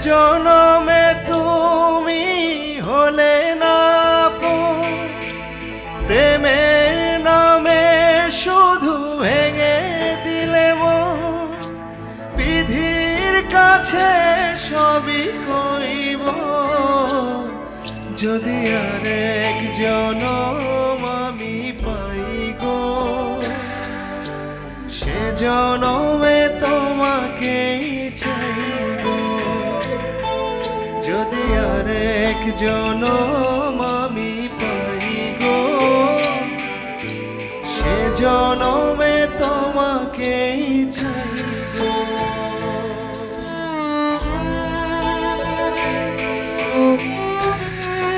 জনমে তুমি হলে না আপন, প্রেমের নামে শুধু ভেঙে দিলে মন। বিধির কাছে সবই কইব, যদি আরেক জনম আমি পাই গো, সে জনমে তোমাকেই চাইব। যদি আরেক জনম আমি পাই গো, সে জনমে তোমাকেই চাইব।